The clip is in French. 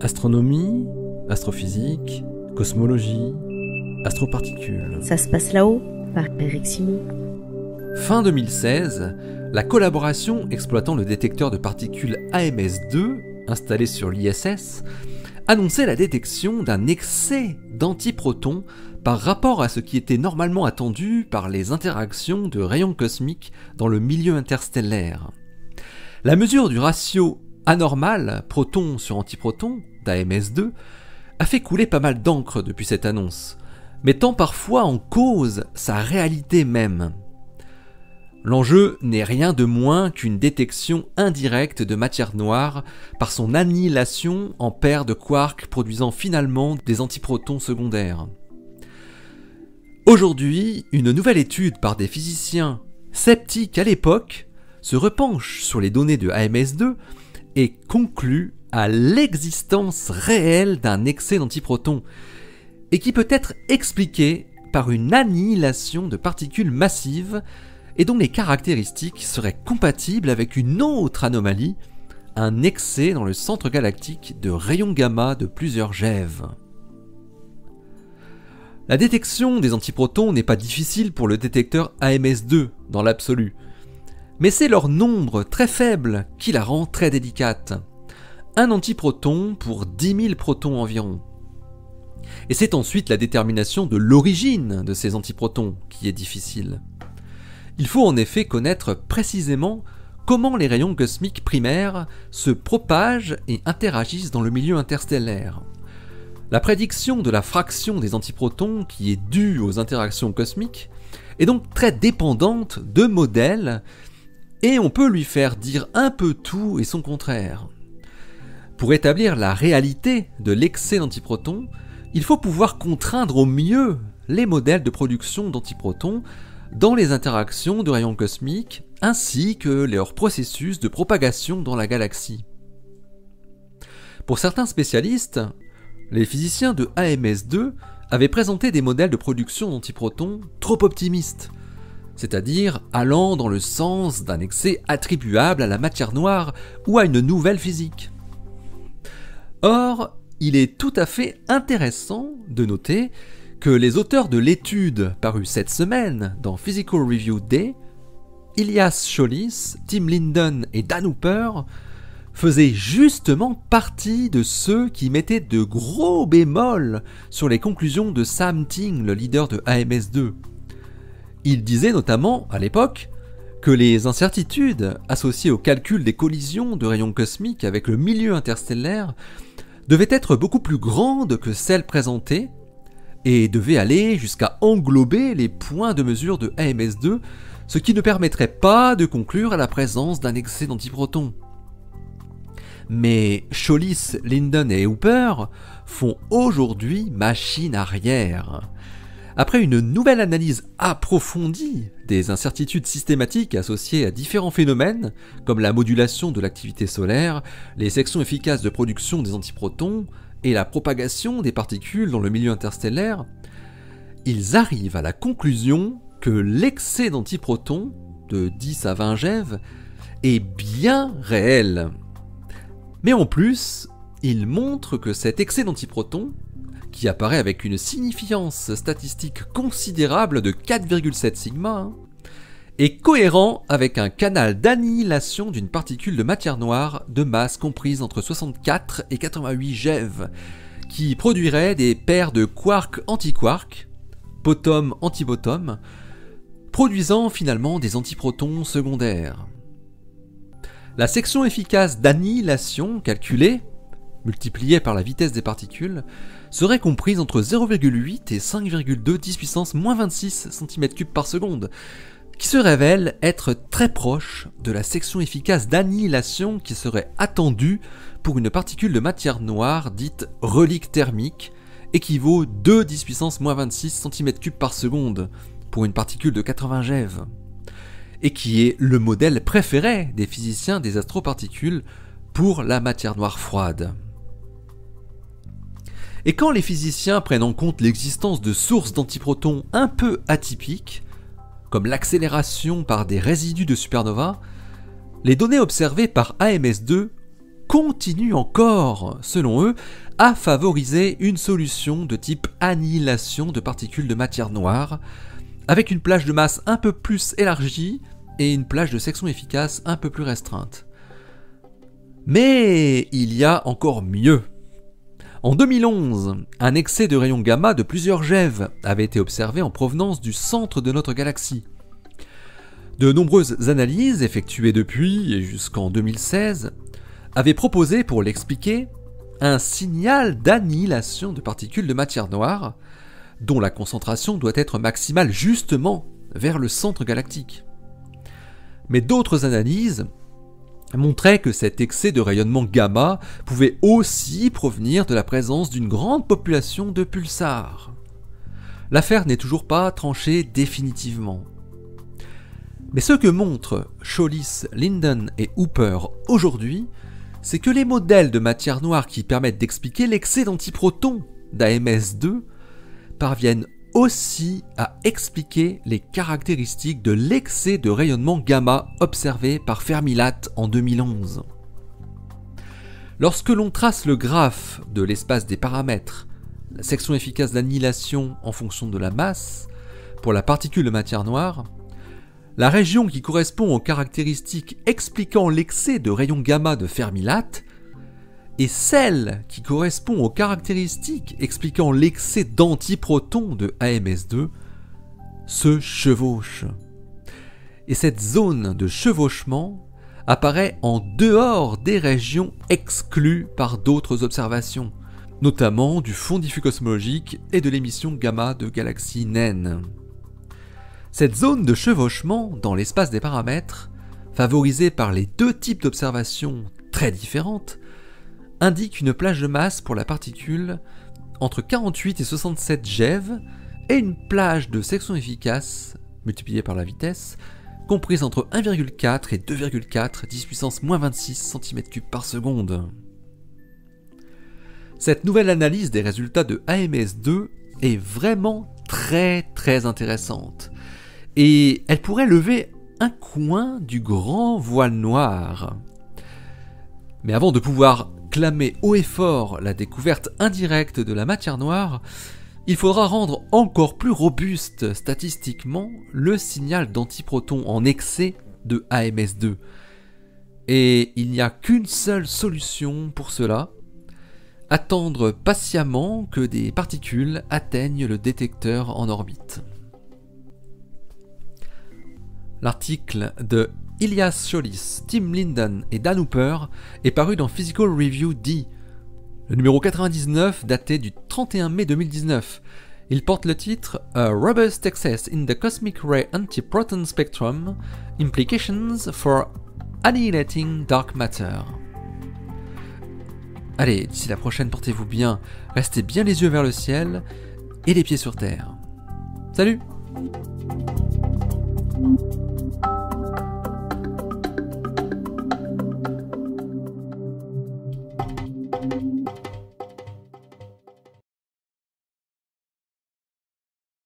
Astronomie, astrophysique, cosmologie, astroparticules. Ça se passe là-haut, par Eric Simon. Fin 2016, la collaboration exploitant le détecteur de particules AMS2, installé sur l'ISS, annonçait la détection d'un excès d'antiprotons par rapport à ce qui était normalement attendu par les interactions de rayons cosmiques dans le milieu interstellaire. La mesure du ratio anormal proton sur antiproton d'AMS2 a fait couler pas mal d'encre depuis cette annonce, mettant parfois en cause sa réalité même. L'enjeu n'est rien de moins qu'une détection indirecte de matière noire par son annihilation en paires de quarks produisant finalement des antiprotons secondaires. Aujourd'hui, une nouvelle étude par des physiciens sceptiques à l'époque se repenche sur les données de AMS2 et conclut à l'existence réelle d'un excès d'antiprotons et qui peut être expliqué par une annihilation de particules massives et dont les caractéristiques seraient compatibles avec une autre anomalie, un excès dans le centre galactique de rayons gamma de plusieurs GeV. La détection des antiprotons n'est pas difficile pour le détecteur AMS2 dans l'absolu, mais c'est leur nombre très faible qui la rend très délicate. Un antiproton pour 10 000 protons environ. Et c'est ensuite la détermination de l'origine de ces antiprotons qui est difficile. Il faut en effet connaître précisément comment les rayons cosmiques primaires se propagent et interagissent dans le milieu interstellaire. La prédiction de la fraction des antiprotons qui est due aux interactions cosmiques est donc très dépendante de modèles et on peut lui faire dire un peu tout et son contraire. Pour établir la réalité de l'excès d'antiprotons, il faut pouvoir contraindre au mieux les modèles de production d'antiprotons dans les interactions de rayons cosmiques ainsi que leur processus de propagation dans la galaxie. Pour certains spécialistes, les physiciens de AMS2 avaient présenté des modèles de production d'antiprotons trop optimistes, c'est-à-dire allant dans le sens d'un excès attribuable à la matière noire ou à une nouvelle physique. Or, il est tout à fait intéressant de noter que les auteurs de l'étude parue cette semaine dans Physical Review Day, Ilias Scholis, Tim Linden et Dan Hooper, faisaient justement partie de ceux qui mettaient de gros bémols sur les conclusions de Sam Ting, le leader de AMS2. Il disait notamment, à l'époque, que les incertitudes associées au calcul des collisions de rayons cosmiques avec le milieu interstellaire devaient être beaucoup plus grandes que celles présentées et devaient aller jusqu'à englober les points de mesure de AMS2, ce qui ne permettrait pas de conclure à la présence d'un excès d'antiprotons. Mais Scholis, Linden et Hooper font aujourd'hui machine arrière. Après une nouvelle analyse approfondie des incertitudes systématiques associées à différents phénomènes, comme la modulation de l'activité solaire, les sections efficaces de production des antiprotons et la propagation des particules dans le milieu interstellaire, ils arrivent à la conclusion que l'excès d'antiprotons, de 10 à 20 GeV, est bien réel. Mais en plus, ils montrent que cet excès d'antiprotons, qui apparaît avec une significance statistique considérable de 4,7 sigma, est cohérent avec un canal d'annihilation d'une particule de matière noire de masse comprise entre 64 et 88 GeV, qui produirait des paires de quarks-antiquarks, bottom-antibottom, produisant finalement des antiprotons secondaires. La section efficace d'annihilation calculée, multipliée par la vitesse des particules, serait comprise entre 0,8 et 5,2 10 puissance moins 26 cm3 par seconde, qui se révèle être très proche de la section efficace d'annihilation qui serait attendue pour une particule de matière noire dite relique thermique, équivaut 2 10 puissance moins 26 cm3 par seconde pour une particule de 80 GeV, et qui est le modèle préféré des physiciens des astroparticules pour la matière noire froide. Et quand les physiciens prennent en compte l'existence de sources d'antiprotons un peu atypiques, comme l'accélération par des résidus de supernova, les données observées par AMS2 continuent encore, selon eux, à favoriser une solution de type annihilation de particules de matière noire, avec une plage de masse un peu plus élargie et une plage de section efficace un peu plus restreinte. Mais il y a encore mieux. En 2011, un excès de rayons gamma de plusieurs GeV avait été observé en provenance du centre de notre galaxie. De nombreuses analyses effectuées depuis et jusqu'en 2016 avaient proposé, pour l'expliquer, un signal d'annihilation de particules de matière noire dont la concentration doit être maximale justement vers le centre galactique. Mais d'autres analyses montraient que cet excès de rayonnement gamma pouvait aussi provenir de la présence d'une grande population de pulsars. L'affaire n'est toujours pas tranchée définitivement. Mais ce que montrent Chollis, Linden et Hooper aujourd'hui, c'est que les modèles de matière noire qui permettent d'expliquer l'excès d'antiprotons d'AMS2 parviennent aussi à expliquer les caractéristiques de l'excès de rayonnement gamma observé par Fermi-Lat en 2011. Lorsque l'on trace le graphe de l'espace des paramètres, la section efficace d'annihilation en fonction de la masse, pour la particule de matière noire, la région qui correspond aux caractéristiques expliquant l'excès de rayons gamma de Fermi-Lat et celle qui correspond aux caractéristiques expliquant l'excès d'antiprotons de AMS2 se chevauchent. Et cette zone de chevauchement apparaît en dehors des régions exclues par d'autres observations, notamment du fond diffus cosmologique et de l'émission gamma de galaxies naines. Cette zone de chevauchement dans l'espace des paramètres, favorisée par les deux types d'observations très différentes, indique une plage de masse pour la particule entre 48 et 67 GeV et une plage de section efficace, multipliée par la vitesse, comprise entre 1,4 et 2,4 10 puissance moins 26 cm3 par seconde. Cette nouvelle analyse des résultats de AMS2 est vraiment très intéressante. Et elle pourrait lever un coin du grand voile noir. Mais avant de pouvoir clamer haut et fort la découverte indirecte de la matière noire, il faudra rendre encore plus robuste statistiquement le signal d'antiprotons en excès de AMS2. Et il n'y a qu'une seule solution pour cela: attendre patiemment que des particules atteignent le détecteur en orbite. L'article de Ilias Chollis, Tim Linden et Dan Hooper est paru dans Physical Review D, le numéro 99 daté du 31 mai 2019. Il porte le titre A Robust Excess in the Cosmic Ray Antiproton Spectrum, Implications for Annihilating Dark Matter. Allez, d'ici la prochaine, portez-vous bien, restez bien les yeux vers le ciel et les pieds sur terre. Salut!